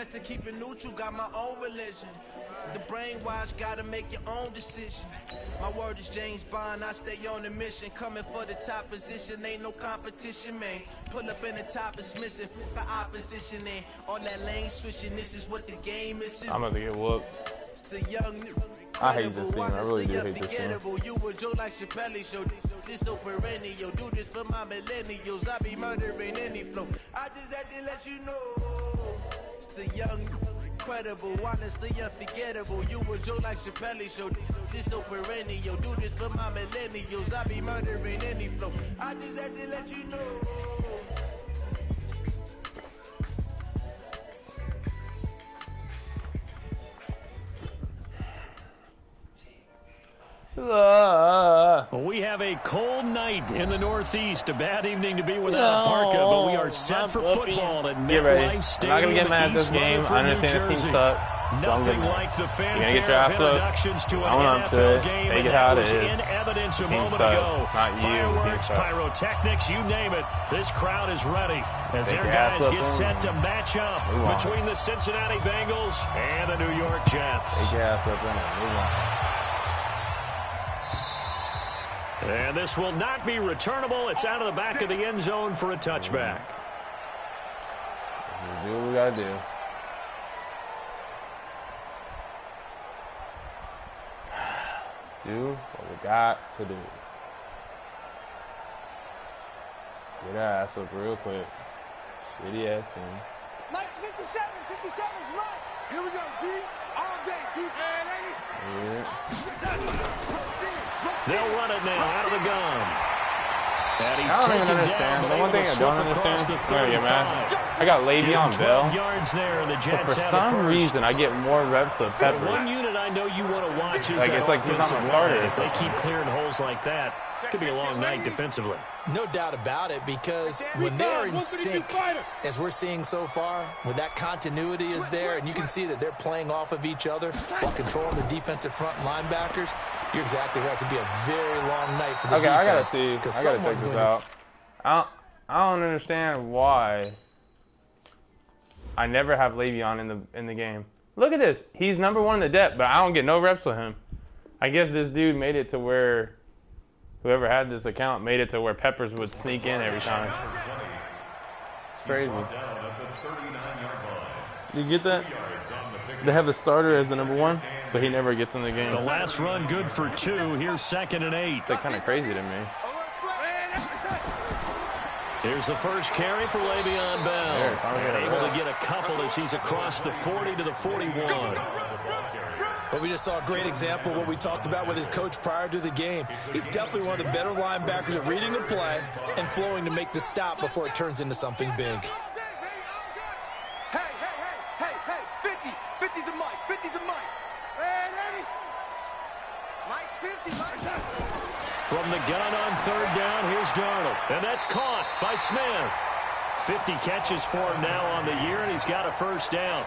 chance to keep it neutral, got my own religion. The brainwash, gotta make your own decision. My word is James Bond, I stay on a mission. Coming for the top position, ain't no competition, man. Pull up in the top is missing, the opposition, and all that lane switching, this is what the game is. I'm about to get whooped. It's the young I hate this team. I really do hate this team. You were Joe like Chappelle show. This so perennial. Do this for my millennials. I be murdering any flow. I just had to let you know. It's the young, incredible, honestly unforgettable. You were Joe like Chappelle show. This so perennial. Do this for my millennials. I be murdering any flow. I just had to let you know. We have a cold night in the Northeast. A bad evening to be without Parka, but we are set for football at MetLife Stadium. I'm not going to get mad at this game. I understand this team sucks. Nothing like the fanfare get your ass of introductions to an NFL game, take and it how that it was is. in evidence a Team moment sucks. ago. Not you. Fireworks, pyrotechnics, you name it. This crowd is ready as their guys get set to match up between the Cincinnati Bengals and the New York Jets. Take your ass up in it. Move on. And this will not be returnable. It's out of the back of the end zone for a touchback. We do what we got to do. Let's do what we got to do. Let's get our ass up real quick. Shitty ass team. Nice 57. 57's right. Here we go, D. All day, D. They'll run it now out of the gun. And he's I don't even taken understand. down, The one thing I don't understand, I got Le'Veon Bell, yards there, and the Jets but for some reason I get more reps with Peppers. One unit I know you want to watch is like, it's like he's not a starter. If they keep clearing holes like that, it could be a long night defensively. No doubt about it, because when they're in sync, as we're seeing so far, when that continuity is there, and you can see that they're playing off of each other while controlling the defensive front linebackers, you're exactly right. It could be a very long night for the defense. I gotta see. I gotta check this out. I don't understand why I never have Le'Veon in the game. Look at this. He's number one in the depth, but I don't get no reps with him. I guess this dude made it to where whoever had this account made it to where Peppers would sneak in every time. It's crazy. You get that? They have the starter as the number one, but he never gets in the game. The last run good for 2. Here's 2nd and 8. It's like kind of crazy to me. Here's the first carry for Le'Veon Bell. Able to get a couple as he's across the 40 to the 41. But we just saw a great example of what we talked about with his coach prior to the game. He's definitely one of the better linebackers at reading the play and flowing to make the stop before it turns into something big. Hey, 50. 50's the mic. 50's the mic. Ready? Mike's 50. From the gun on 3rd down, here's Darnold. And that's caught by Smith. 50 catches for him now on the year, and he's got a first down.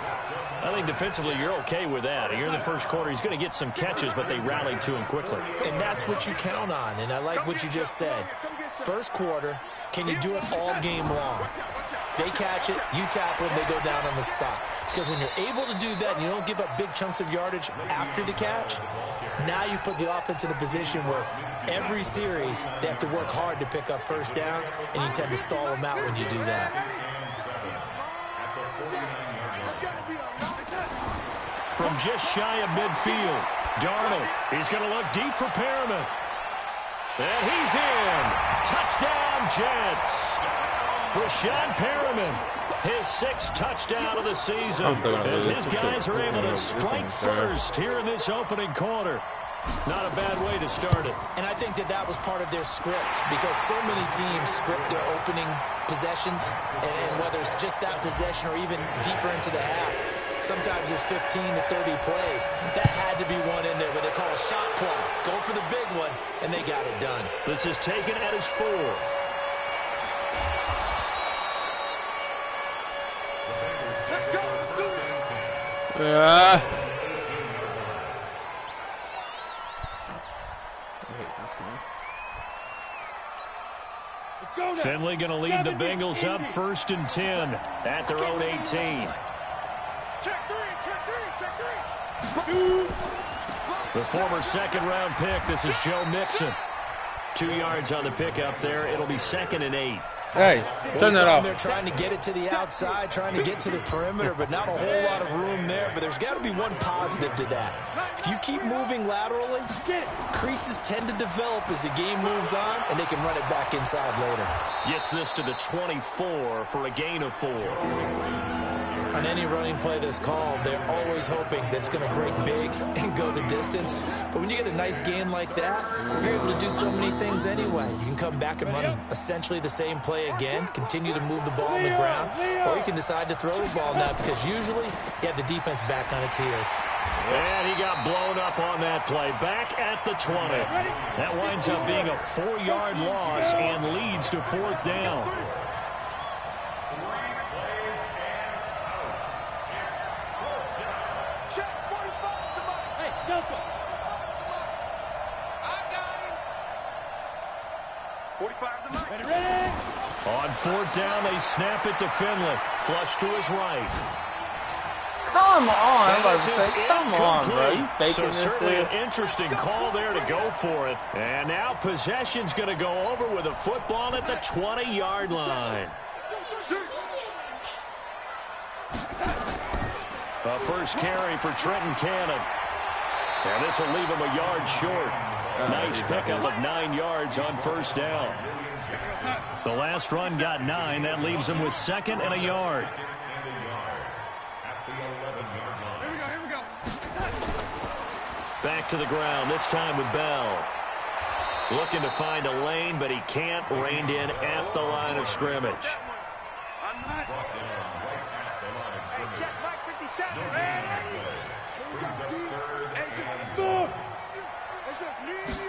I think defensively you're okay with that. Here in the first quarter, he's going to get some catches, but they rallied to him quickly. And that's what you count on, and I like what you just said. First quarter, can you do it all game long? They catch it, you tackle them, they go down on the spot. Because when you're able to do that and you don't give up big chunks of yardage after the catch, now you put the offense in a position where every series they have to work hard to pick up first downs, and you tend to stall them out when you do that. From just shy of midfield, Darnold, he's going to look deep for Perriman. And he's in. Touchdown, Jets. Rashad Perriman, his 6th touchdown of the season, as his guys are able to strike first here in this opening quarter. Not a bad way to start it. And I think that was part of their script, because so many teams script their opening possessions, and whether it's just that possession or even deeper into the half, sometimes it's 15 to 30 plays. That had to be one in there where they call a shot play. Go for the big one, and they got it done. This is taken at his 4. Finley going to lead the Bengals up 1st and 10 at their own 18. The former second-round pick, this is Joe Mixon. 2 yards on the pickup there. It'll be 2nd and 8. Hey, turn that off. They're trying to get it to the outside, trying to get to the perimeter, but not a whole lot of room there. But there's got to be one positive to that. If you keep moving laterally, creases tend to develop as the game moves on, and they can run it back inside later. Gets this to the 24 for a gain of 4. On any running play that's called, they're always hoping that it's going to break big and go the distance. But when you get a nice gain like that, you're able to do so many things anyway. You can come back and run essentially the same play again, continue to move the ball on the ground, or you can decide to throw the ball now because usually you have the defense back on its heels. And he got blown up on that play. Back at the 20. That winds up being a 4-yard loss and leads to 4th down. On 4th down, they snap it to Finley. Flush to his right. Come on. I'm about to say, come on, bro. You faking so this certainly shit. an interesting call there to go for it. And now possession's going to go over with a football at the 20-yard line. A first carry for Trenton Cannon. And this will leave him a yard short. Nice pickup of 9 yards on 1st down. The last run got 9. That leaves him with 2nd and a yard. Back to the ground, this time with Bell. Looking to find a lane, but he can't. Reined in at the line of scrimmage. Check Mike 57. It's just me and you.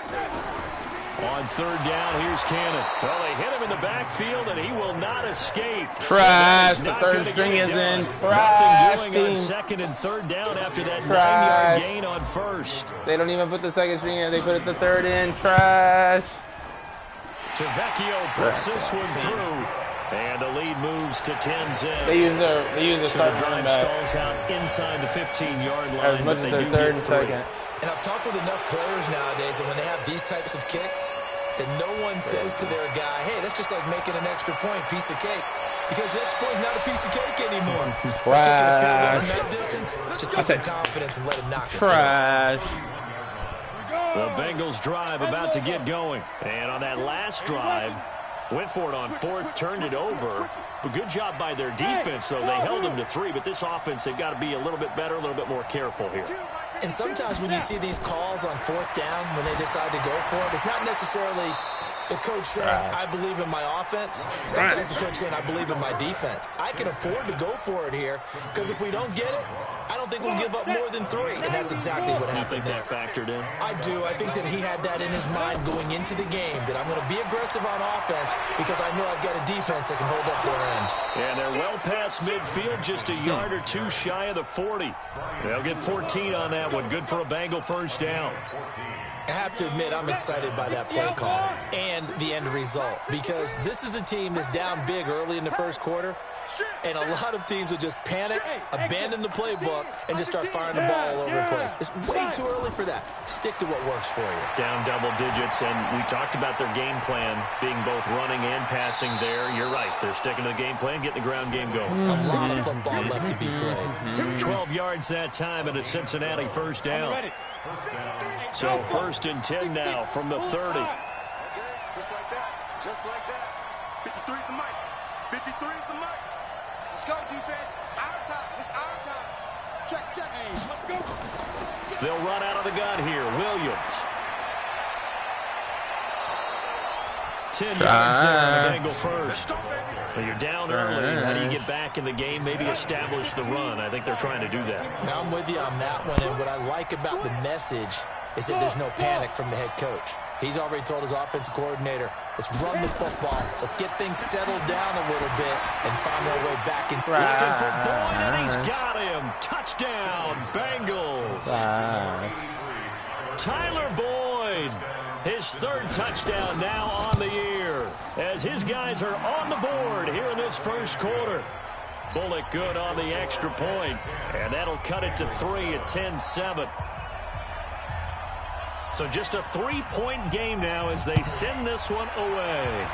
On 3rd down, here's Cannon. Well, they hit him in the backfield, and he will not escape. Trash. The 3rd string is in. Trash. Nothing doing on 2nd and 3rd down after that 9-yard gain on 1st. They don't even put the 2nd string in. They put it the 3rd in. Trash. Tavecchio puts this one through. And the lead moves to 10-zip. They use their So the start drive running back stalls out inside the 15-yard line. as much as their 3rd and 2nd. And I've talked with enough players nowadays that when they have these types of kicks, that no one says to their guy, hey, that's just like making an extra point, piece of cake. Because the extra point is not a piece of cake anymore. Kicking a field goal from that distance, just get some confidence and let him knock it. Trash. The Bengals drive about to get going. And on that last drive, went for it on 4th, turned it over. But good job by their defense, though. They held them to 3, but this offense, they've got to be a little bit better, a little bit more careful here. And sometimes when you see these calls on 4th down, when they decide to go for it, it's not necessarily the coach saying, I believe in my offense. Sometimes the coach saying, I believe in my defense. I can afford to go for it here because if we don't get it, I don't think we'll give up more than 3. And that's exactly what happened there. You think that factored in? I do. I think that he had that in his mind going into the game, that I'm going to be aggressive on offense because I know I've got a defense that can hold up their end. And they're well past midfield, just a yard or 2 shy of the 40. They'll get 14 on that one. Good for a Bengal first down. I have to admit, I'm excited by that play call and the end result because this is a team that's down big early in the 1st quarter, and a lot of teams will just panic, abandon the playbook, and just start firing the ball all over the place. It's way too early for that. Stick to what works for you. Down double digits, and we talked about their game plan being both running and passing there. You're right. They're sticking to the game plan, getting the ground game going. A lot of football left to be played. 12 yards that time, and a Cincinnati first down. So 1st and 10 now from the 30. Just like that. Just like that. 53 is the mic. 53 is the mic. Let's go, defense. Our time. It's our time. Check, check. Hey, let's go. They'll run out of the gun here. Williams. 10 yards there on the Bengal first. Well, you're down early. How do you get back in the game? Maybe establish the run. I think they're trying to do that. Now I'm with you on that one, and what I like about the message is that there's no panic from the head coach. He's already told his offensive coordinator, let's run the football. Let's get things settled down a little bit and find our way back in. Looking for Boyd, and he's got him. Touchdown, Bengals. Tyler Boyd, his 3rd touchdown now on the year, as his guys are on the board here in this 1st quarter. Bullock good on the extra point, and that'll cut it to 3 at 10-7. So just a 3-point game now as they send this one away.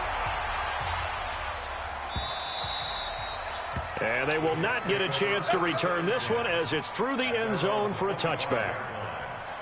And they will not get a chance to return this one as it's through the end zone for a touchback.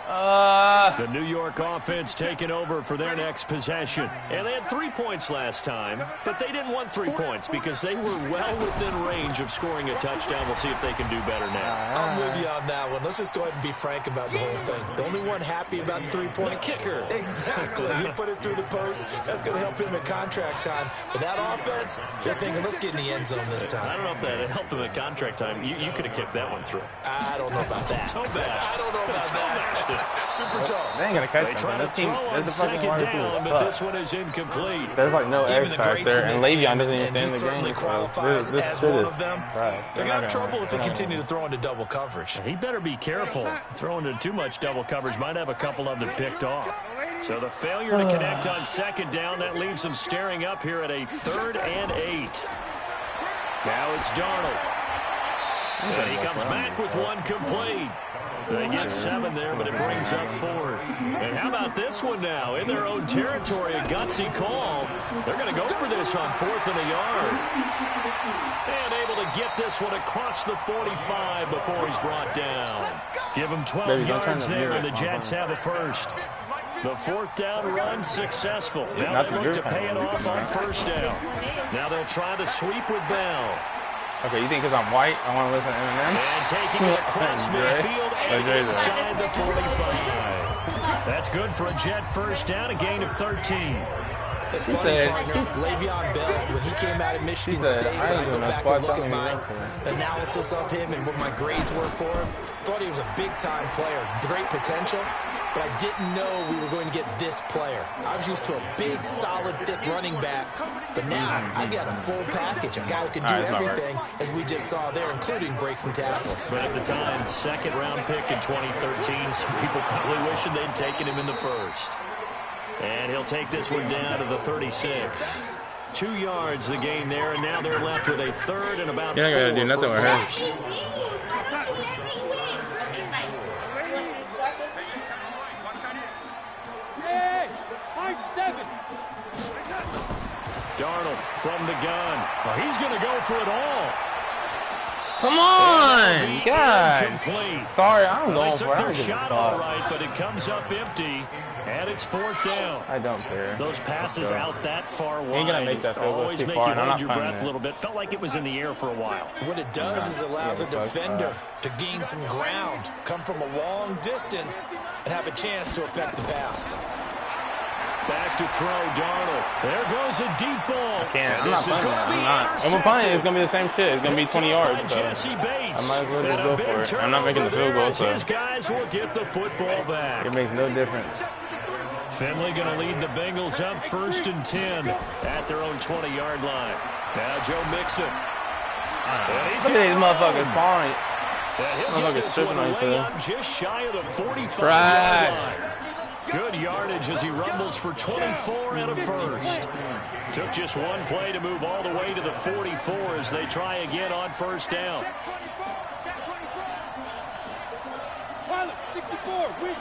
The New York offense taking over for their next possession. And they had 3 points last time, but they didn't want 3 points because they were well within range of scoring a touchdown. We'll see if they can do better now. I'm with you on that one. Let's just go ahead and be frank about the whole thing. The only one happy about the 3-point kicker. Exactly. He put it through the post. That's going to help him at contract time. But that offense, they're thinking, let's get in the end zone this time. I don't know if that helped him at contract time. You could have kicked that one through. I don't know about that. I don't know about that. Super tough. They ain't gonna catch They try him. to throw on second down, but this one is incomplete. There's like no X factor, and Le'Veon doesn't even stay in the certainly game. qualifies This as shit one is of them. right. They're going to have trouble if they continue to throw into double coverage. He better be careful. Throwing into too much double coverage might have a couple of them picked off. So the failure to connect on second down, that leaves them staring up here at a 3rd and 8. Now it's Darnold. And he comes back with one complete. They get 7 there, but it brings up 4th. And how about this one now? In their own territory, a gutsy call. They're going to go for this on 4th and a yard. And able to get this one across the 45 before he's brought down. Give him 12 yards there, and the Jets have a first. The 4th down run successful. Now they look to pay it off on 1st down. Now they'll try the sweep with Bell. Okay, you think because I'm white, I want to listen to Eminem? And taking it across midfield and inside the 45. That's good for a Jet first down, a gain of 13. It's funny, partner. Le'Veon Bell, when he came out of Michigan State, when I go back and look at my analysis of him and what my grades were for him, thought he was a big-time player, great potential, but I didn't know we were going to get this player. I was used to a big, solid, thick running back, but now I've got a full package, a guy who can do everything, as we just saw there, including breaking tackles. But at the time, 2nd-round pick in 2013, some people probably wishing they'd taken him in the 1st. And he'll take this one down to the 36. 2 yards the gain there, and now they're left with a 3rd and about 4 You're not going to do nothing with her. Darnold from the gun. Well, he's going to go for it all. Come on, God. Incomplete. Sorry, I'm going They for took it. I their don't give a shot all fuck. right, but it comes up empty, and it's 4th down. I don't care. Those passes out that far wide. Ain't gonna make that field goal always too make far, you and I'm hold not your punting breath it. a little bit. Felt like it was in the air for a while. What it does is allows a defender to gain some ground, come from a long distance, and have a chance to affect the pass. Back to throw, Darnold. There goes a deep ball. I'm not punting it. I'm not. If we're punting it, it's going to be the same shit. It's going to be 20 yards. So I might as well just go for it. I'm not making the field goal, so his guys will get the football back. it makes no difference. Finley going to lead the Bengals up 1st and 10 at their own 20-yard line. Now Joe Mixon. Look at these motherfuckers falling. Motherfuckers tripping on each other. Just shy of the 45-yard line. Good yardage as he rumbles for 24 and a first. Took just one play to move all the way to the 44 as they try again on 1st down. Pilot, 64, weak.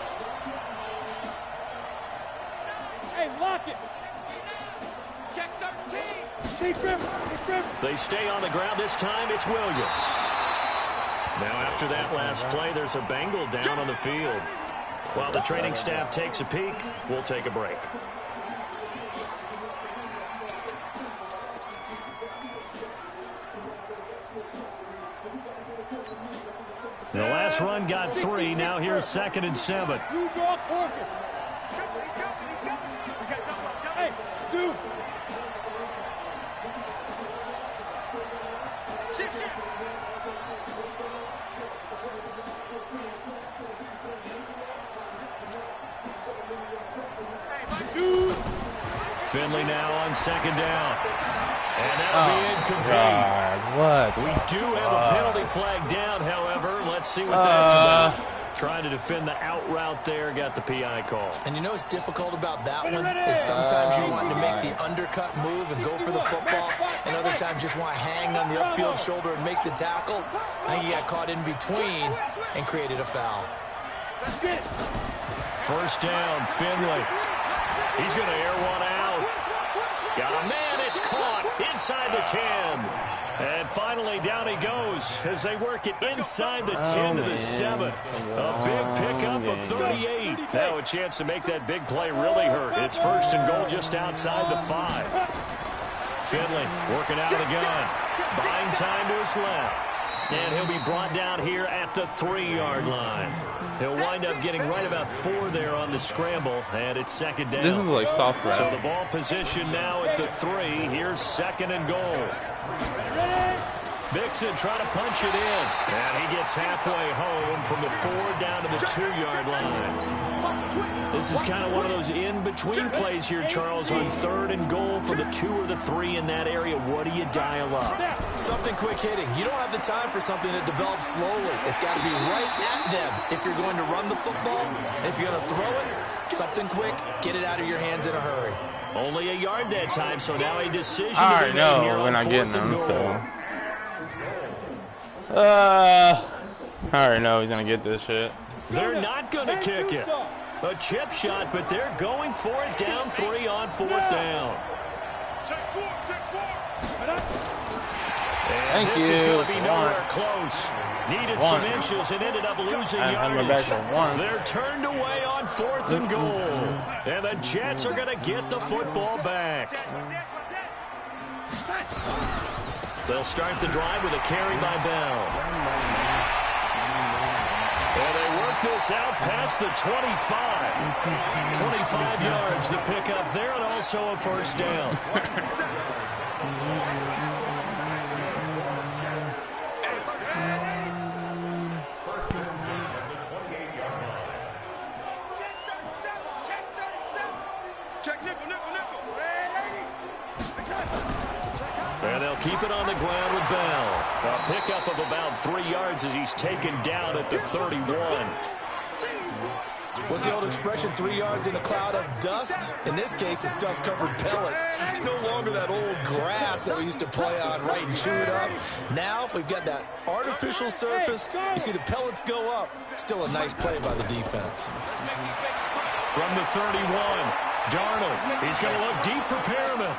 Hey, lock it. Check 13. Chief River. They stay on the ground. This time it's Williams. Now after that last play, there's a Bengal down on the field. While the training staff takes a peek, we'll take a break. The last run got 3. Now here's 2nd and 7. You draw Corker. Hey, 2. Finley now on 2nd down. And that'll be incomplete. God, what? We do have a penalty flag down, however. Let's see what that's about. trying to defend the out route there, got the PI call. And you know what's difficult about that one is sometimes you want to make the undercut move and go for the football, and other times just want to hang on the upfield shoulder and make the tackle. I think he got caught in between and created a foul. First down, Finley. He's going to air one out. Got a man, it's caught inside the 10. And finally, down he goes as they work it inside the 10 to the 7. A big pickup of 38. Now a chance to make that big play really hurt. It's first and goal just outside the 5. Finley working out of the gun. Buying time to his left. And he'll be brought down here at the 3-yard line. He'll wind up getting right about 4 there on the scramble, and it's second down. This is like soft route. So the ball position now at the 3. Here's second and goal. Mixon trying to punch it in. And he gets halfway home from the 4 down to the 2-yard line. This is kind of one of those in-between plays here, Charles, on 3rd and goal for the 2 or the 3 in that area. What do you dial up? Something quick hitting. You don't have the time for something that develops slowly. It's got to be right at them if you're going to run the football. And if you're going to throw it, something quick, get it out of your hands in a hurry. Only a yard that time, so now a decision I to be already made here know we're on not 4th getting and them, goal. so. I already know he's going to get this shit. They're not going to kick it. A chip shot, but they're going for it down 3 on 4th down. And Thank this you. is going to be nowhere 1. close. Needed 1. some inches and ended up losing I'm yardage. back to 1. They're turned away on 4th and goal. And the Jets are going to get the football back. They'll start the drive with a carry by Bell. And they work this out past the 25. 25 yards to pick up there, and also a first down. And they'll keep it on the ground with Bell. A pickup of about 3 yards as he's taken down at the 31. What's the old expression, 3 yards in a cloud of dust? In this case, it's dust-covered pellets. It's no longer that old grass that we used to play on, right, and chew it up. Now we've got that artificial surface. You see the pellets go up. Still a nice play by the defense. From the 31, Darnold. He's going to look deep for Perriman.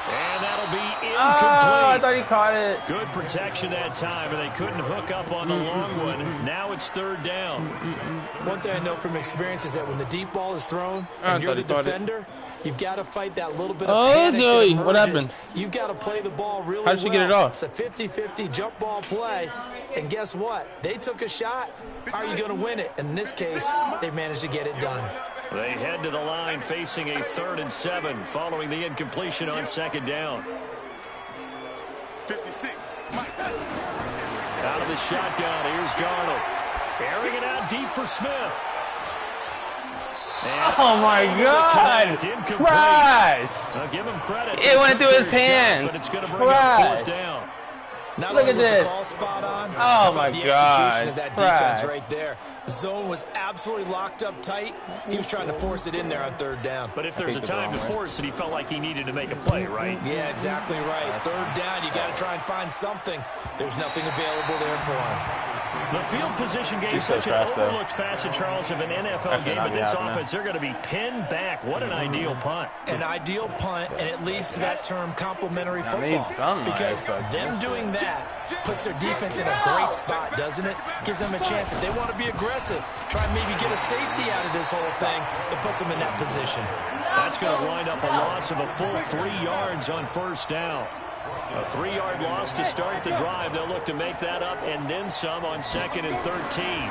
And that'll be incomplete. Oh, I thought he caught it. Good protection that time, and they couldn't hook up on the long one. Now it's 3rd down. One thing I know from experience is that when the deep ball is thrown and you're the defender, you've got to fight that little bit of panic that emerges. What happened? You've got to play the ball really well. How did she get it off? It's a 50-50 jump ball play, and guess what? They took a shot. How are you going to win it? And in this case, they managed to get it done. They head to the line facing a 3rd and 7 following the incompletion on 2nd down. 56. Out of the shotgun, here's Darnold. Airing it out deep for Smith. And Oh my God! Trash! I'll give him credit. It went through his hands. But it's going to bring up 4th down. Not Look only at was this. the call spot on, Oh my the God. execution of that defense right there. The zone was absolutely locked up tight. He was trying to force it in there on 3rd down. But if there's a time to force it, he felt like he needed to make a play, right? Yeah, exactly right. 3rd down, you got to try and find something. There's nothing available there for him. The field position game is such an overlooked facet, Charles, of an NFL game, but this offense, they're going to be pinned back. What an ideal punt. An ideal punt, and it leads to that term complimentary football. Because them doing that puts their defense in a great spot, doesn't it? Gives them a chance. If they want to be aggressive, try and maybe get a safety out of this whole thing, it puts them in that position. That's going to wind up a loss of a full 3 yards on 1st down. A 3-yard loss to start the drive. They'll look to make that up and then some on 2nd and 13.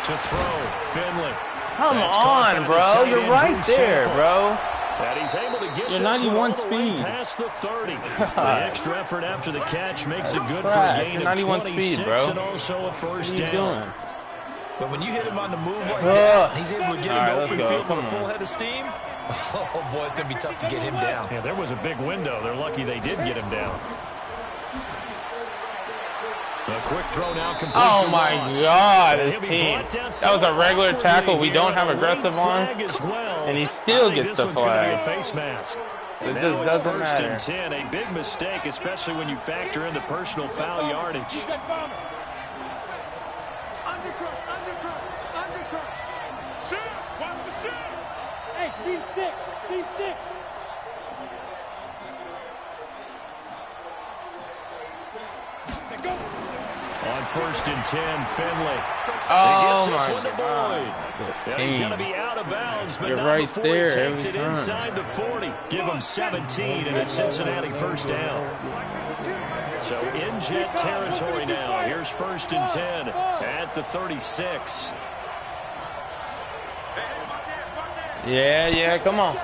To throw, Finley. Come on, bro. You're right there, bro. And he's able to get You're this 91 one all the way speed. past the 30. The extra effort after the catch makes it good for a gain of 91 26 speed, bro. and also a first What are you down. doing? But when you hit him on the move like that, he's able to get him open field with a full head of steam. Oh, boy, it's going to be tough to get him down. Yeah, there was a big window. They're lucky they did get him down. A quick throw now complete Oh to my Ross. God, And his he'll be team. brought down That was a regular awkwardly tackle we here, don't have and a aggressive late on, flag as well. and he still I think gets this the one's gonna be a flag. face mask. It Now just it's doesn't first matter. and 10, a big mistake, especially when you factor in the personal foul yardage. Undercut, undercut, undercut. Shoot! Watch the shoot! Hey, team 6, team 6. Go. On first and 10, Finley. Oh He gets this my one to God. Boyd. This Yeah, he's going to team. be out of bounds, but You're not right before there he takes every it time. inside the 40. Give him 17 and a Cincinnati first down. So in jet territory now. Here's first and 10 at the 36. Yeah, come on.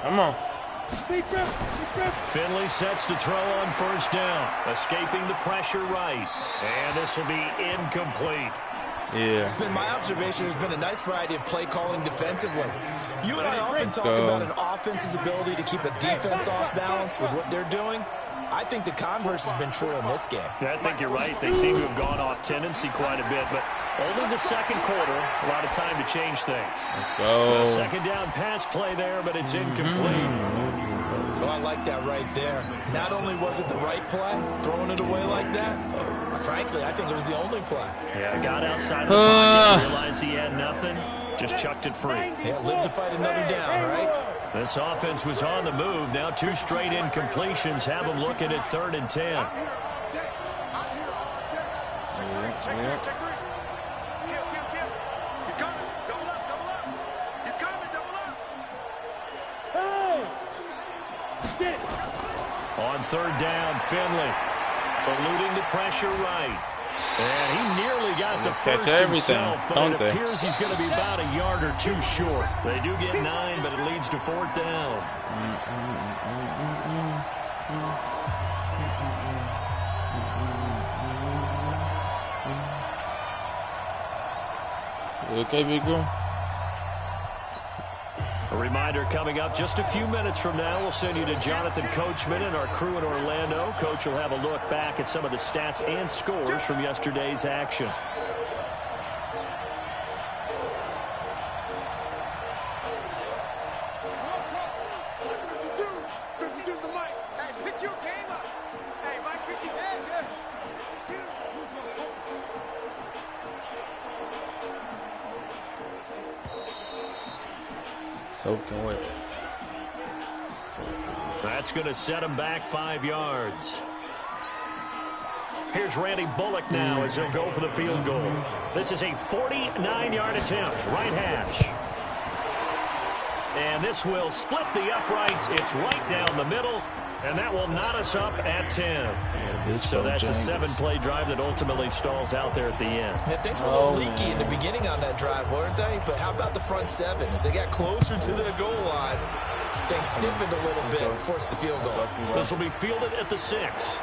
Come on. Finley sets to throw on first down, escaping the pressure right. And this will be incomplete. Yeah. It's been my observation there's been a nice variety of play calling defensively. You and I often talk about an offense's ability to keep a defense off balance with what they're doing. I think the converse has been true in this game. I think you're right. They seem to have gone off tendency quite a bit, but only the second quarter, a lot of time to change things. Let's go. A second down pass play there, but it's incomplete. Oh, I like that right there. Not only was it the right play, throwing it away like that, frankly, I think it was the only play. Yeah, got outside of the pocket, realized he had nothing, just chucked it free. Yeah, live to fight another down, right? This offense was on the move. Now 2 straight incompletions have them looking at 3rd and 10. On 3rd down, Finley eluding the pressure right. And he nearly got the first himself, but it appears he's going to be about a yard or 2 short. They do get 9, but it leads to 4th down. You okay, big girl? A reminder coming up just a few minutes from now. We'll send you to Jonathan Coachman and our crew in Orlando. Coach will have a look back at some of the stats and scores from yesterday's action. Soaking wet. That's going to set him back 5 yards. Here's Randy Bullock now as he'll go for the field goal. This is a 49-yard attempt, right hash. And this will split the uprights. It's right down the middle, and that will knot us up at 10. So that's a 7-play drive that ultimately stalls out there at the end. Yeah, things were a little leaky in the beginning on that drive, weren't they? But how about the front 7? As they got closer to the goal line, things stiffened a little bit and forced the field goal. This will be fielded at the 6.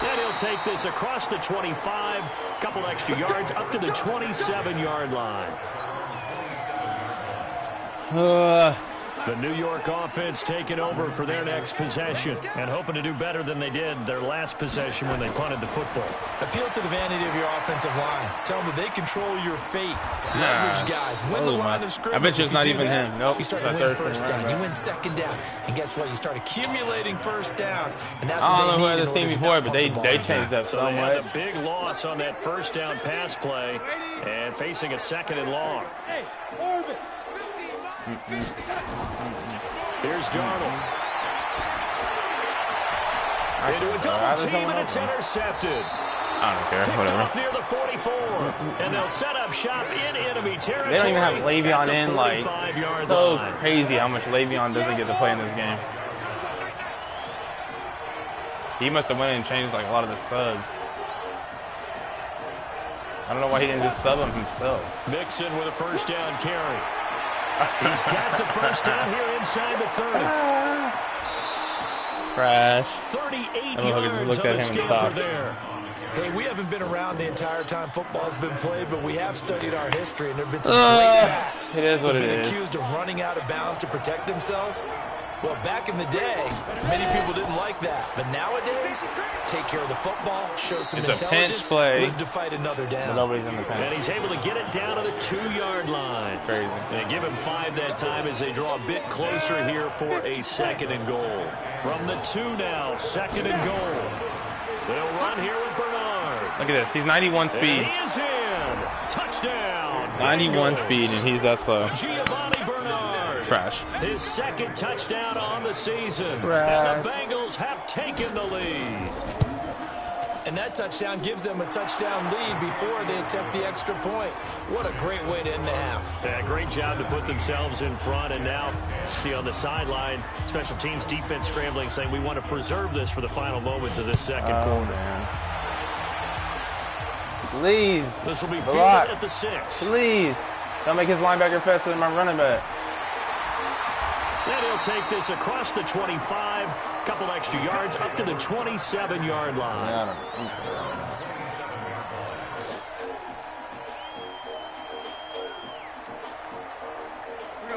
Then he'll take this across the 25, couple extra yards up to the 27-yard line. The New York offense taking over for their next possession and hoping to do better than they did their last possession when they punted the football. Appeal to the vanity of your offensive line. Tell them that they control your fate. Leverage guys. Win the line of scrimmage. I bet you it's not even him. Nope. You start to win first down. You win second down. And guess what? You start accumulating first downs. And that's I what don't know they who had need this team before, but they changed up So so they had much. a big loss on that first down pass play and facing a 2nd and long. Hey, orbit. Here's Darnold. Into a double team, and it's intercepted. I don't care. Picked Whatever. off near the 44. And they'll set up shop in enemy territory. They don't even have at Le'Veon the in. Like, 45-yard so line. crazy how much Le'Veon doesn't get to play in this game. He must have went in and changed like a lot of the subs. I don't know why he didn't just sub him himself. Mixon with a first down carry. He's got the first down here inside the 30. Crash. 38 I don't know if I could yards look on at the him and scamper stop. there. Hey, we haven't been around the entire time football's been played, but we have studied our history, and there have been some great backs It is what who've it been is. accused of running out of bounds to protect themselves. Well, back in the day, many people didn't like that. But nowadays, take care of the football, show some It's a intelligence, pinch play, live to fight another but down. nobody's in the And pen. he's able to get it down to the 2-yard line. Crazy. And give him 5 that time as they draw a bit closer here for a 2nd and goal. From the 2 now, 2nd and goal. They'll run here with Bernard. Look at this. He's 91 speed. And he is in. Touchdown. 91 Bengals. speed, and he's that slow. Giovanni Bernard. Trash. His 2nd touchdown on the season. Trash. And the Bengals have taken the lead. And that touchdown gives them a touchdown lead before they attempt the extra point. What a great way to end the half. Yeah, great job to put themselves in front. And now, see on the sideline, special teams defense scrambling, saying we want to preserve this for the final moments of this 2nd quarter. Man. Please. This will be Block. fielded at the 6. Please. Don't make his linebacker faster than my running back. Then he'll take this across the 25, couple extra yards, up to the 27-yard line.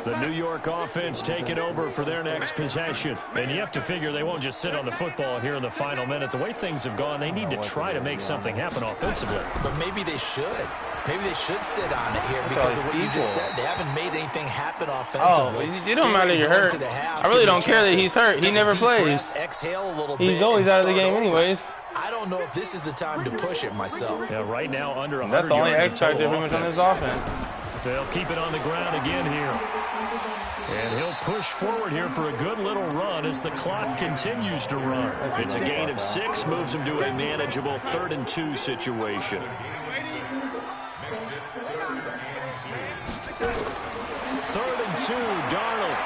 The New York offense taking over for their next possession. And you have to figure they won't just sit on the football here in the final minute. The way things have gone, they need to try to make something happen offensively. But maybe they should. Maybe they should sit on it here because of what you just said. They haven't made anything happen offensively. Oh, it don't matter you're hurt. I really don't care that he's hurt. He never plays. Exhale a little bit. He's always out of the game anyways. I don't know if this is the time to push it myself. Yeah, right now under 100 That's the only yards X factor pretty much on this offense. They'll keep it on the ground again here. And he'll push forward here for a good little run as the clock continues to run. It's a gain of 6, moves him to a manageable 3rd and 2 situation. 3rd and 2, Darnold.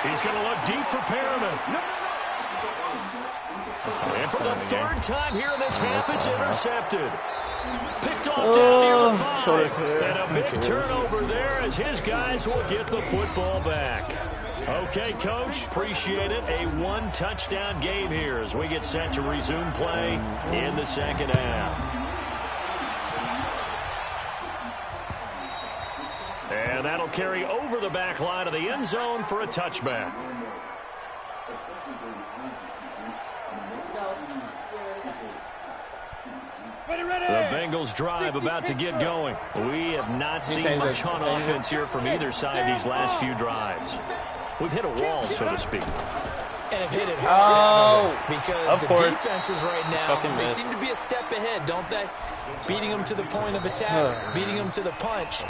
He's going to look deep for Perriman. And for the 3rd time here in this half, it's intercepted. Picked off down near the 5. And a big turnover there as his guys will get the football back. Okay, Coach, appreciate it. A 1-touchdown game here as we get set to resume play in the 2nd half. And that'll carry over the back line of the end zone for a touchback. The Bengals drive about to get going. We have not seen much on offense here from either side these last few drives. We've hit a wall, so to speak. And have hit it hard of because course. the defenses right now, Fucking they miss. seem to be a step ahead, don't they? Beating them to the point of attack, beating them to the punch.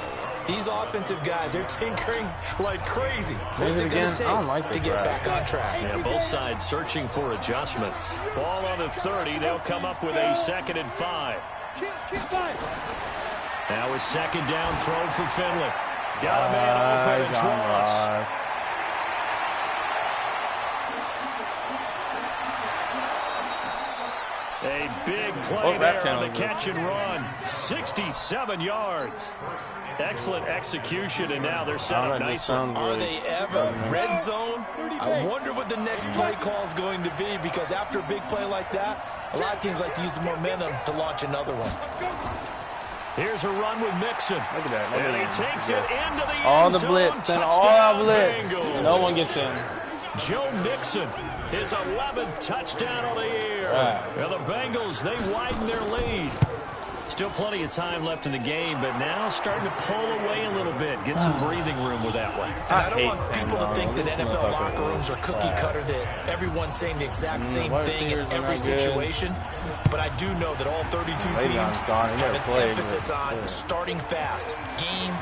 These offensive guys, they're tinkering like crazy. What's it going to take to get back on track? Yeah, both sides searching for adjustments. Ball on the 30. They'll come up with a 2nd and 5. Now a 2nd down throw for Finley. Got a man open. It's Ross. A big play there on the catch and run. 67 yards. Excellent execution, and now they're set up nicely. Are they ever red zone? I wonder what the next play call is going to be, because after a big play like that, a lot of teams like to use the momentum to launch another one. Here's a run with Mixon. Look at that. And he takes it into the all end the zone. blitz and all Touchdown, our blitz. Bengals. No one gets in. Joe Mixon, his 11th touchdown of the year. And the Bengals, they widen their lead. Still plenty of time left in the game, but now starting to pull away a little bit. Get some breathing room with that one. And I don't want people to think that NFL locker rooms are cookie cutter, that everyone's saying the exact same thing in every situation. But I do know that all 32 teams have an emphasis on starting fast. Game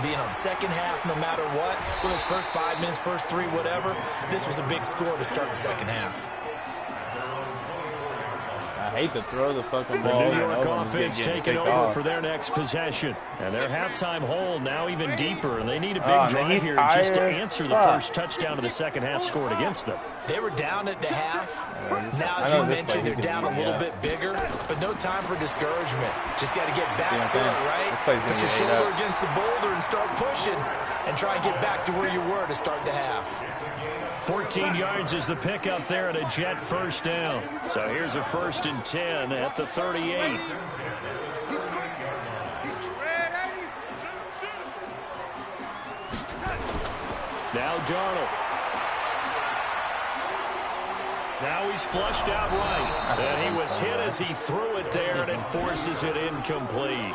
being on the second half, no matter what. Whether it's first 5 minutes, first 3, whatever. This was a big score to start the second half. I hate to throw the fucking ball. The New York offense taking over for their next possession. And their halftime hold now even deeper. And they need a big drive here just to answer the first touchdown of the second half scored against them. They were down at the half. Now, as you mentioned, they're down a little bit bigger, but no time for discouragement. Just got to get back to it, right? Put your shoulder against the boulder and start pushing and try and get back to where you were to start the half. 14 yards is the pickup there at a Jet first down. So here's a 1st and 10 at the 38. Now Darnold. Now he's flushed out right. And he was hit as he threw it there, and it forces it incomplete.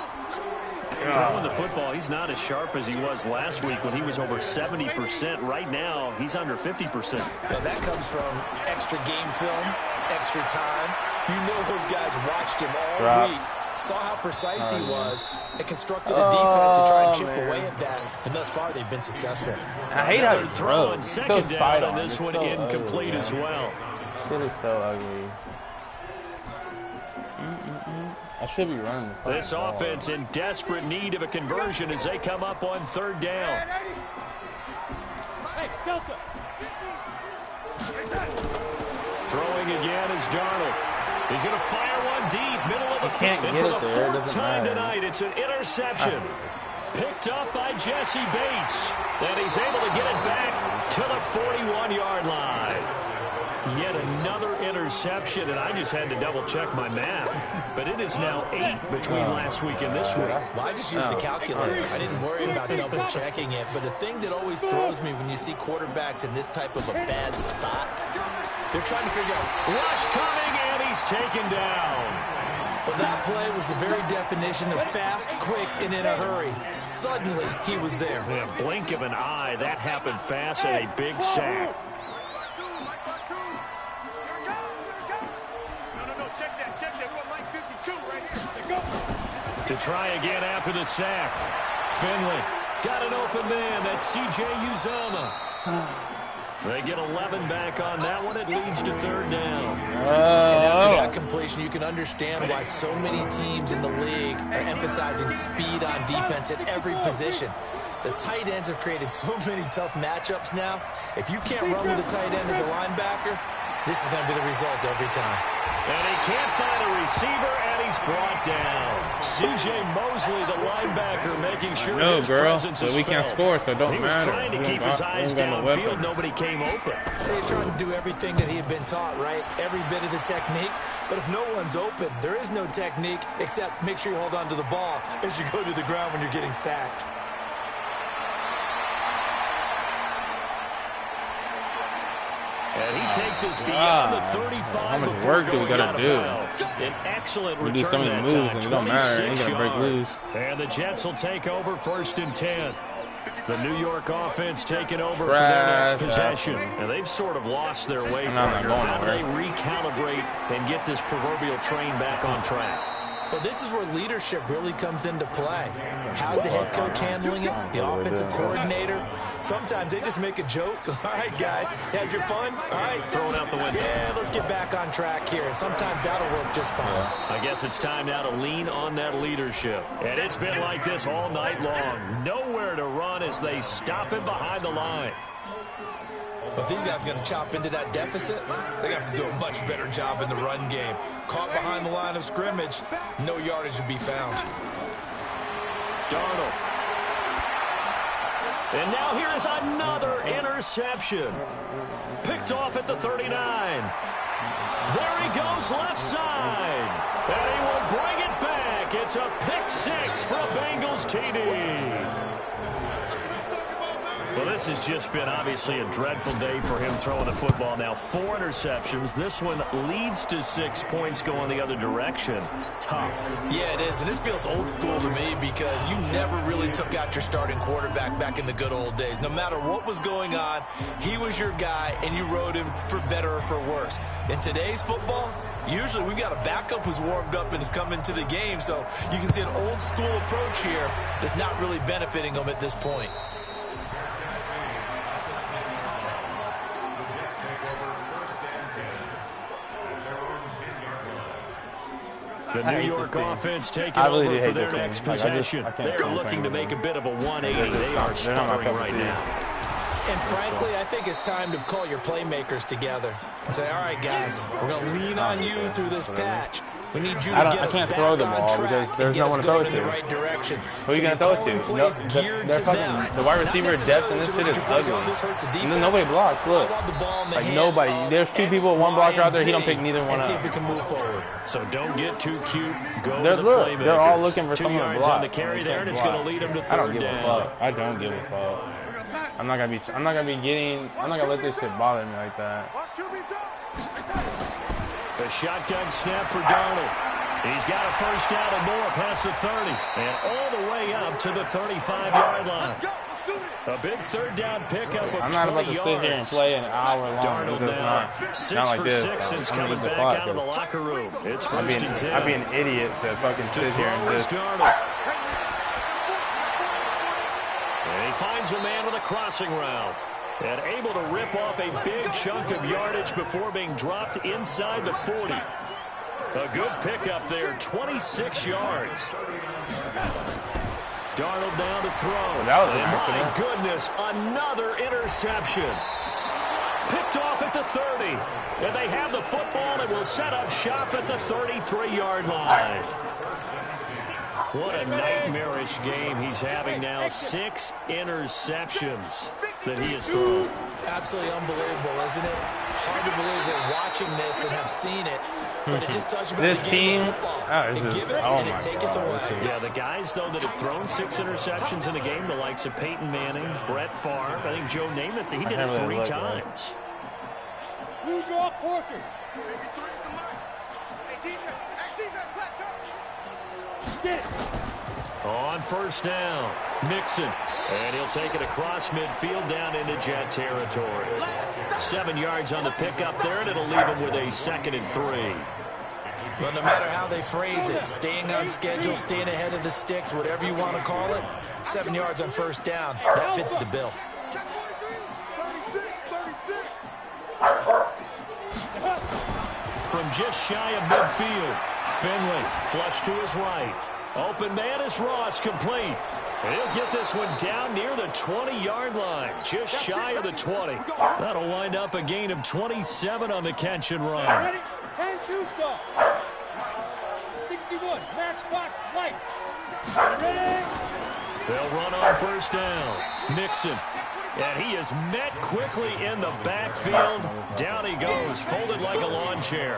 Throwing the football, he's not as sharp as he was last week when he was over 70%. Right now, he's under 50%. Well, that comes from extra game film, extra time. You know those guys watched him all week, saw how precise he was, and constructed a defense to try and chip away at that. And thus far, they've been successful. I hate how he throws. Second down, and this one incomplete as well. It is so ugly. I should be running. This offense in desperate need of a conversion as they come up on third down. Hey, Delta. Throwing again is Darnold. He's going to fire one deep, middle of the field. And for the fourth time tonight, it's an interception. Picked up by Jesse Bates. And he's able to get it back to the 41-yard line. Yet another interception, and I just had to double-check my math. But it is now 8 between last week and this week. Well, I just used the calculator. I didn't worry about double-checking it. But the thing that always throws me when you see quarterbacks in this type of a bad spot, they're trying to figure out. Rush coming, and he's taken down. Well, that play was the very definition of fast, quick, and in a hurry. Suddenly, he was there. In a blink of an eye, that happened fast and a big sack. To try again after the sack. Finley got an open man. That's C.J. Uzomah. They get 11 back on that one. It leads to third down. And after that completion, you can understand why so many teams in the league are emphasizing speed on defense at every position. The tight ends have created so many tough matchups now. If you can't run with a tight end as a linebacker, this is going to be the result every time. And he can't find a receiver, and he's brought down. C.J. Mosley, the linebacker, making sure his presence is we can't score, so it don't matter. He was trying to keep his eyes downfield. Nobody came open. He's trying to do everything that he had been taught, right? Every bit of the technique. But if no one's open, there is no technique except make sure you hold on to the ball as you go to the ground when you're getting sacked. And he takes us beyond the 35. How much work do we got to do? An excellent We return do so many moves, and it don't matter. Ain't gonna break loose. And the Jets will take over 1st and 10. The New York offense taking over for their next possession. And they've sort of lost their way. How do they recalibrate and get this proverbial train back on track? Well, this is where leadership really comes into play. How's the head coach handling it? The offensive coordinator? Sometimes they just make a joke. All right, guys, had your fun? All right, throw it out the window. Yeah, let's get back on track here. And sometimes that'll work just fine. I guess it's time now to lean on that leadership. And it's been like this all night long. Nowhere to run as they stop him behind the line. But these guys are going to chop into that deficit. They got to do a much better job in the run game. Caught behind the line of scrimmage, no yardage to be found. Darnold. And now here is another interception. Picked off at the 39. There he goes left side. And he will bring it back. It's a pick six for a Bengals TD. Well, this has just been obviously a dreadful day for him throwing the football. Now 4 interceptions. This one leads to 6 points going the other direction. Tough. Yeah, it is. And this feels old school to me because you never really took out your starting quarterback back in the good old days. No matter what was going on, he was your guy, and you rode him for better or for worse. In today's football, usually we've got a backup who's warmed up and is coming to the game. So you can see an old school approach here that's not really benefiting them at this point. The New York offense taking over for their next possession. They're looking to make a bit of a 180. They are sputtering right now. And frankly, I think it's time to call your playmakers together and say, all right, guys, we're going to lean on you through this patch. We need you to get us back on track and get us going in the right direction. Who are you going to throw it to? The wide receiver depth in this shit is ugly. And then nobody blocks, look. Like nobody. There's 2 people, 1 blocker out there. He don't pick neither one up. See if we can move forward. So don't get too cute. Go to the playmakers. They're all looking for 2 someone to yards block. on the carry there, and it's going to lead them to third down. I don't give a fuck. I'm not gonna let this shit bother me like that. A shotgun snap for Darnold. He's got a first down and more past the 30. And all the way up to the 35-yard line. A big third down pickup of 20 yards. I'm not about to sit here and play an hour long. Darnold now, 6 for 6 since coming back out of the locker room. It's first and 10. I'd be an idiot to fucking sit here and just... Darnold. And he finds a man with a crossing route. And able to rip off a big chunk of yardage before being dropped inside the 40. A good pickup there, 26 yards. Darnold down to throw. That was my goodness, another interception. Picked off at the 30. And they have the football and will set up shop at the 33-yard line. What a nightmarish game he's having now. 6 interceptions that he has thrown. Absolutely unbelievable, isn't it? Hard to believe we're watching this and have seen it. But it just tells you about this the game team. Give it and it take it away. Yeah, the guys, though, that have thrown 6 interceptions in a game, the likes of Peyton Manning, Brett Favre, I think Joe Namath, he did it 3 times. Who's your quarters? On first down, Mixon. And he'll take it across midfield down into Jet territory. 7 yards on the pickup there, and it'll leave him with a 2nd and 3. Well, no matter how they phrase it, staying on schedule, staying ahead of the sticks, whatever you want to call it, 7 yards on first down, that fits the bill. From just shy of midfield, Finley flush to his right. Open man is Ross, complete. And he'll get this one down near the 20-yard line, just shy of the 20. That'll wind up a gain of 27 on the catch and run. Ready? 10-2 stop. 61, matchbox lights. Ready? They'll run on first down. Mixon. And he is met quickly in the backfield. Down he goes, folded like a lawn chair.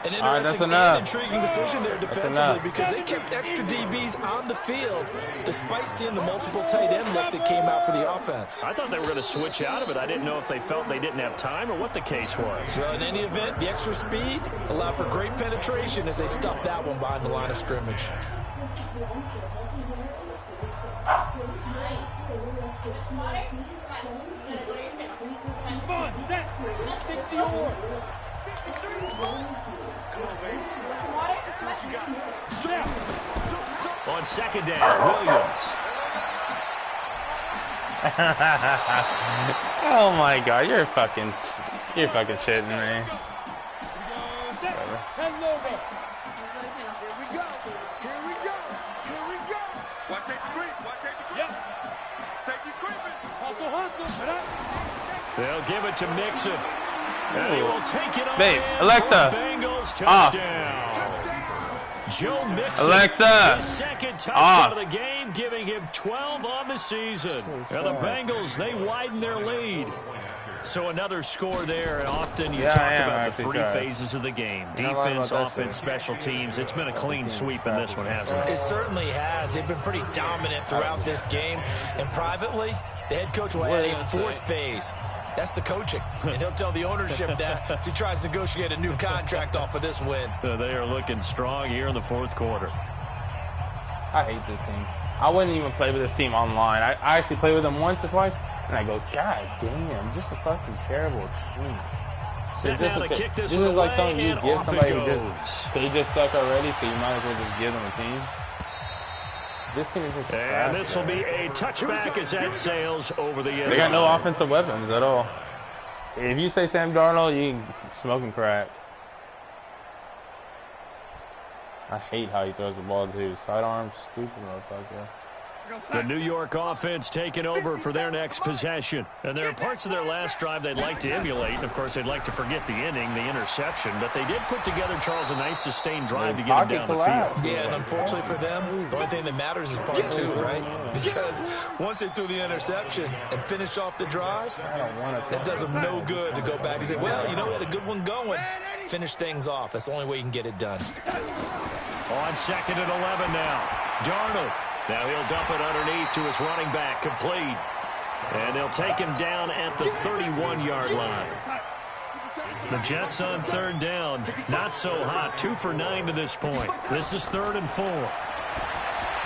An interesting and intriguing decision there defensively because they kept extra DBs on the field despite seeing the multiple tight end look that came out for the offense. I thought they were going to switch out of it. I didn't know if they felt they didn't have time or what the case was. Well, in any event, the extra speed allowed for great penetration as they stuffed that one behind the line of scrimmage. Come on, set. 64. On second down, Williams. Oh my God, you're fucking shitting me. Ten over. Here we go. Here we go. Here we go. Watch safety creep. Watch safety creep. Yep. Safety's creeping. Hustle, hustle. They'll give it to Mixon. And he will take it on. Babe, Alexa. Bengals touchdown. Joe Mixon. Alexa. His second touchdown of the game, giving him 12 on the season. And the Bengals, they widen their lead. So another score there, and often you talk about the 3 phases of the game. Defense, offense, special teams. It's been a clean sweep in this one, hasn't it? It certainly has. They've been pretty dominant throughout this game. And privately, the head coach will add a 4th phase. That's the coaching. And he'll tell the ownership that as he tries to negotiate a new contract off of this win. They are looking strong here in the 4th quarter. I hate this team. I wouldn't even play with this team online. I actually played with them once or twice, and I go, God damn, just a fucking terrible team. This is like something you give somebody who they just suck already, so you might as well just give them a team. This team is just and this will be a touchback as that sails over the end. They got no offensive weapons at all. If you say Sam Darnold, you smoking crack. I hate how he throws the ball too. Sidearm, stupid motherfucker. The New York offense taking over for their next possession. And there are parts of their last drive they'd like to emulate. And, of course, they'd like to forget the inning, the interception. But they did put together, Charles, a nice sustained drive to get him down the field. Yeah, and unfortunately for them, the only thing that matters is part 2, right? Because once they threw the interception and finished off the drive, that does them no good to go back and say, well, you know, we had a good one going. Finish things off. That's the only way you can get it done. On 2nd and 11 now. Darnold. Now he'll dump it underneath to his running back, complete. And they'll take him down at the 31-yard line. The Jets on third down. Not so hot. 2 for 9 to this point. This is 3rd and 4.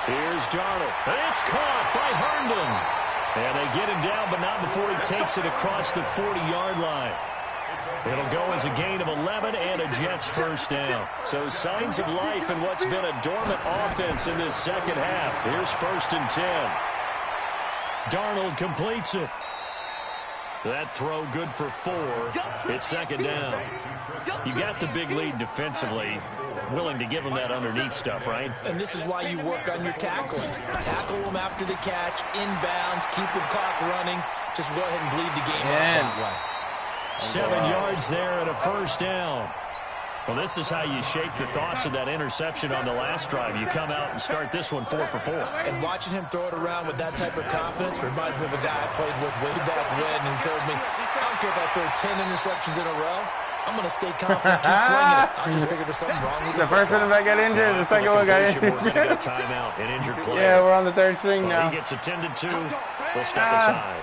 Here's Darnold. It's caught by Herndon. And they get him down, but not before he takes it across the 40-yard line. It'll go as a gain of 11 and a Jets first down. So signs of life in what's been a dormant offense in this second half. Here's 1st and 10. Darnold completes it. That throw good for 4. It's 2nd down. You got the big lead defensively. Willing to give them that underneath stuff, right? And this is why you work on your tackling. Tackle them after the catch, inbounds, keep the clock running. Just go ahead and bleed the game out that way. 7 yards there and a first down. Well, this is how you shake the thoughts of that interception on the last drive. You come out and start this one 4 for 4. And watching him throw it around with that type of confidence reminds me of a guy I played with way back when who told me, I don't care if I throw 10 interceptions in a row. I'm going to stay confident, keep flinging it. I just figured there's something wrong with the first one that got injured, the second one got injured. We're going to get a timeout, an injured player. Yeah, we're on the 3rd string now. He gets attended to. We'll step aside.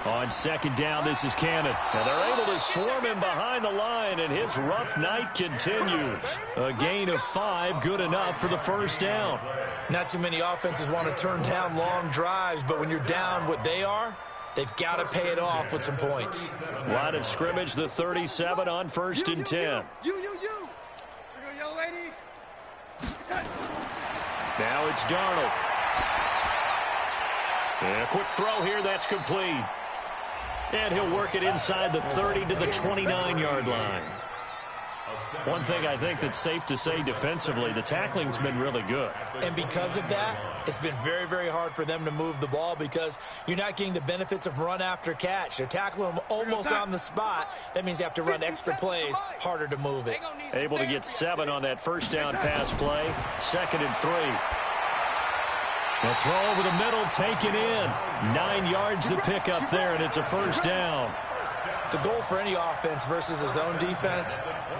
On 2nd down, this is Cannon. And they're able to swarm him behind the line, and his rough night continues. A gain of 5, good enough for the first down. Not too many offenses want to turn down long drives, but when you're down what they are, they've got to pay it off with some points. Line of scrimmage, the 37 on 1st and 10. You. Here you go, young lady. Now it's Darnold. And a quick throw here, that's complete. And he'll work it inside the 30 to the 29-yard line. One thing I think that's safe to say defensively, the tackling's been really good. And because of that, it's been very, very hard for them to move the ball because you're not getting the benefits of run after catch. They're tackling them almost on the spot. That means you have to run extra plays, harder to move it. Able to get 7 on that first down pass play. 2nd and 3. The throw over the middle, taken in. 9 yards to pick up there, and it's a first down. The goal for any offense versus a zone defense,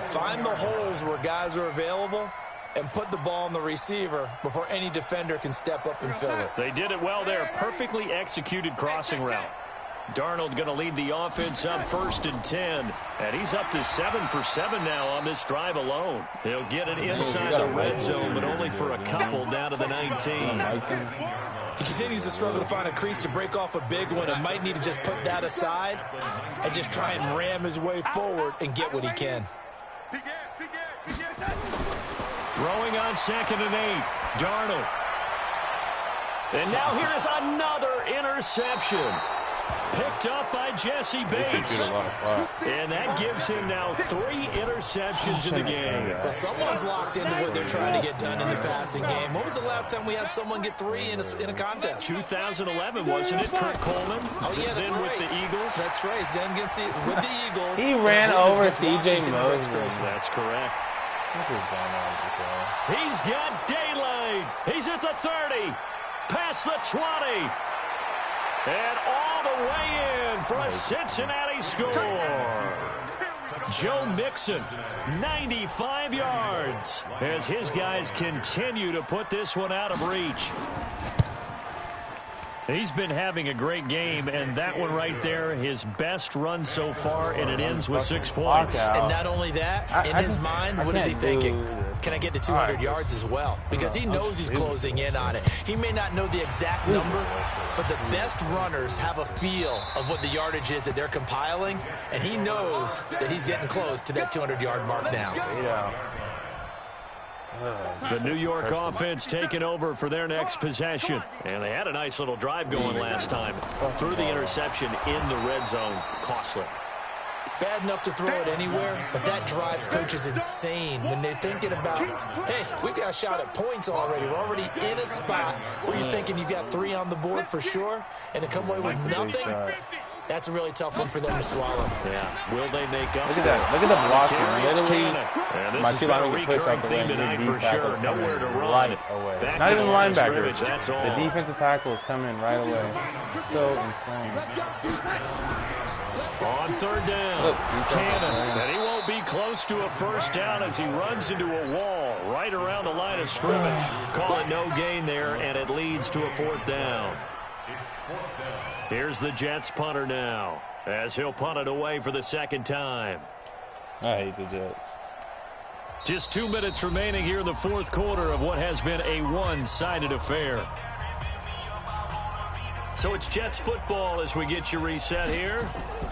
find the holes where guys are available and put the ball on the receiver before any defender can step up and fill it. They did it well there. Perfectly executed crossing route. Darnold going to lead the offense up 1st and 10. And he's up to 7 for 7 now on this drive alone. He'll get it inside the red zone, but only for a couple down to the 19. He continues to struggle to find a crease to break off a big one and might need to just put that aside and just try and ram his way forward and get what he can. Throwing on 2nd and 8. Darnold. And now here's another interception. Picked up by Jesse Bates. And that gives him now 3 interceptions in the game. Well, someone's locked into what they're trying to get done in the passing game. When was the last time we had someone get 3 in a contest? 2011, wasn't it, Kurt Coleman? Oh, yeah, that's then right. With the Eagles? That's right. Then with the Eagles. He ran over TJ Moses. That's correct. He's got daylight. He's at the 30. Past the 20. And all the way in for a Cincinnati score. Joe Mixon, 95 yards, as his guys continue to put this one out of reach. He's been having a great game, and that one right there, his best run so far, and it ends with 6 points. And not only that, in his mind, what is he thinking? Can I get to 200 yards as well? Because he knows he's closing in on it. He may not know the exact number, but the best runners have a feel of what the yardage is that they're compiling, and he knows that he's getting close to that 200-yard mark now. The New York offense taking over for their next possession. And they had a nice little drive going last time. Threw the interception in the red zone. Costly. Bad enough to throw it anywhere, but that drives coaches insane when they're thinking about, hey, we've got a shot at points already. We're already in a spot where you're thinking you got 3 on the board for sure, and to come away with nothing, that's a really tough one for them to swallow. Yeah. Will they make up? Look at that. Look at the blocking. Literally, this has been a recurring theme tonight for sure. Nowhere to run. Right away. Back Not to even the linebackers. That's all. The defensive tackles come in right away. So insane. On 3rd down, Cannon, and he won't be close to a first down as he runs into a wall right around the line of scrimmage. Call it no gain there, and it leads to a 4th down. Here's the Jets punter now. as he'll punt it away for the second time. I hate the Jets. Just 2 minutes remaining here in the fourth quarter of what has been a one-sided affair. So it's Jets football as we get you reset here.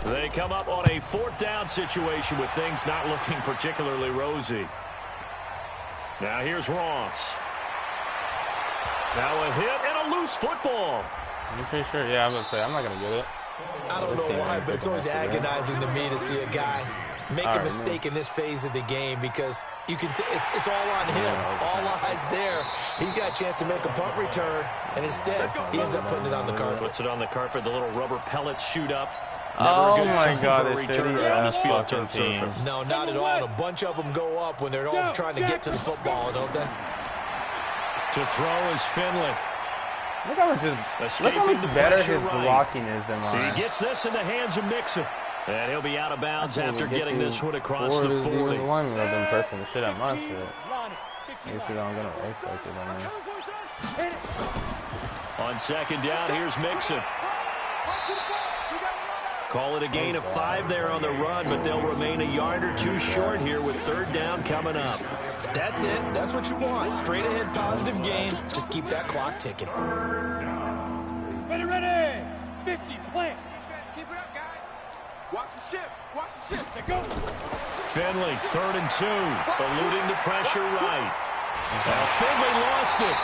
They come up on a fourth down situation with things not looking particularly rosy. Now here's Ross. Now a hit and a loose football. You pretty sure? Yeah, I'm going to say, I'm not going to get it. I don't know why, but it's always agonizing to me to see a guy make a mistake in this phase of the game because you can it's all on him. All eyes there. He's got a chance to make a punt return, and instead he ends up putting it on the carpet. Puts it on the carpet. The little rubber pellets shoot up. Oh my God! A return around this field turf surface. No, not at all. And a bunch of them go up when they're all trying to get to the football, don't they? To throw is Finley. Look how much better his blocking is than mine. He gets this in the hands of Mixon. And he'll be out of bounds after getting this one across the 40. One of them pressing the shit out my shit. You see that I'm going to waste like it on there. On second down, here's Mixon. Call it a gain of 5 there on the run, but they'll remain a yard or two short here with third down coming up. That's it. That's what you want. Straight ahead, positive gain. Just keep that clock ticking. Ready. 50, plant. Keep it up, guys. Watch the ship. Watch the ship. Let go. Finley, 3rd and 2, eluding the pressure right. Now Finley lost it.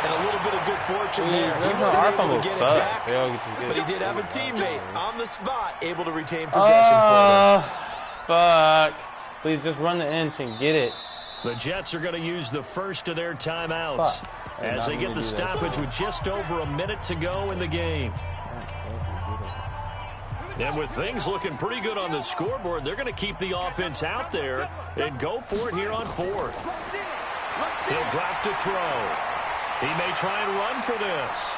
And a little bit of good fortune there. He wasn't able to get it back, but he did have a teammate on the spot able to retain possession for them. Fuck. Please just run the inch and get it. The Jets are going to use the first of their timeouts as they get the stoppage with just over a minute to go in the game. And with things looking pretty good on the scoreboard, they're going to keep the offense out there and go for it here on 4th. He'll drop to throw. He may try and run for this.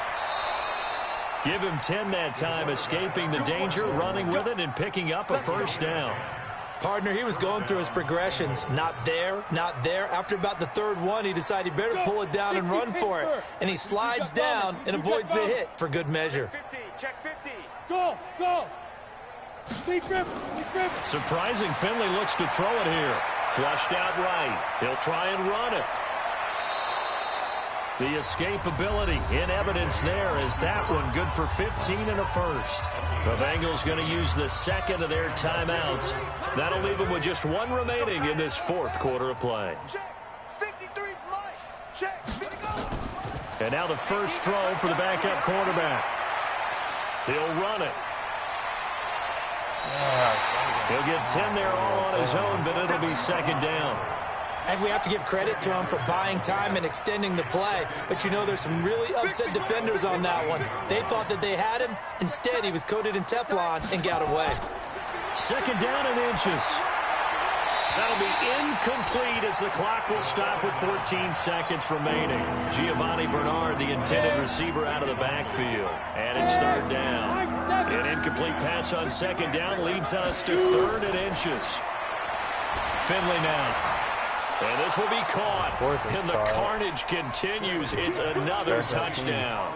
Give him 10 that time, escaping the danger, running with it, and picking up a first down. Partner, he was going through his progressions. Not there, not there. After about the 3rd one, he decided he better pull it down and run for it. And he slides down and avoids the hit for good measure. 50, check 50. Go. Surprising, Finley looks to throw it here. Flushed out right. He'll try and run it. The escapability in evidence there is that one good for 15 and a first. The Bengals going to use the second of their timeouts. That'll leave them with just 1 remaining in this 4th quarter of play. Check. 53's Mike. Check. 50 go. And now the first throw for the backup quarterback. He'll run it. He'll get 10 there all on his own, but it'll be second down. And we have to give credit to him for buying time and extending the play. But you know there's some really upset defenders on that one. They thought that they had him. Instead, he was coated in Teflon and got away. Second down and inches. That'll be incomplete as the clock will stop with 14 seconds remaining. Giovanni Bernard, the intended receiver, out of the backfield. And it's third down. An incomplete pass on second down leads us to 3rd and inches. Finley now. And this will be caught. And the carnage continues. It's another touchdown.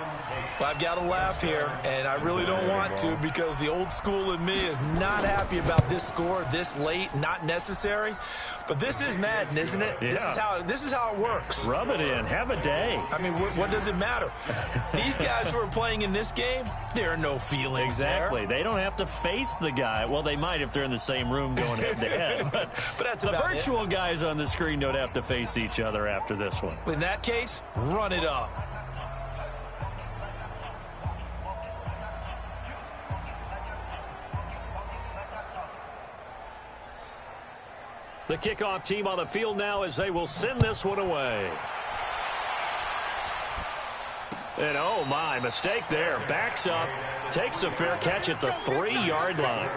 Well, I've got to laugh here, and I really don't want to because the old school in me is not happy about this score this late, not necessary. But this is Madden, isn't it? Yeah. This is how it works. Rub it in. Have a day. I mean, what does it matter? These guys who are playing in this game, there are no feelings Exactly. there. They don't have to face the guy. Well, they might if they're in the same room going head-to-head. But that's the about virtual guys on the screen don't have to face each other after this one. In that case, run it up. The kickoff team on the field now as they will send this one away. And oh my, mistake there. Backs up, takes a fair catch at the 3-yard line.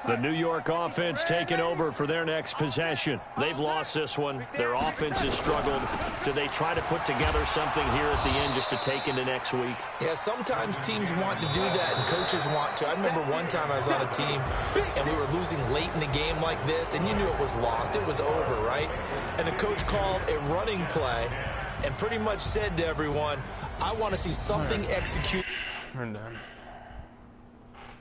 The New York offense taking over for their next possession. They've lost this one. Their offense has struggled. Do they try to put together something here at the end just to take into next week? Yeah, sometimes teams want to do that and coaches want to. I remember one time I was on a team and we were losing late in the game like this, and you knew it was lost. It was over, right? And the coach called a running play and pretty much said to everyone, I want to see something executed. We're done.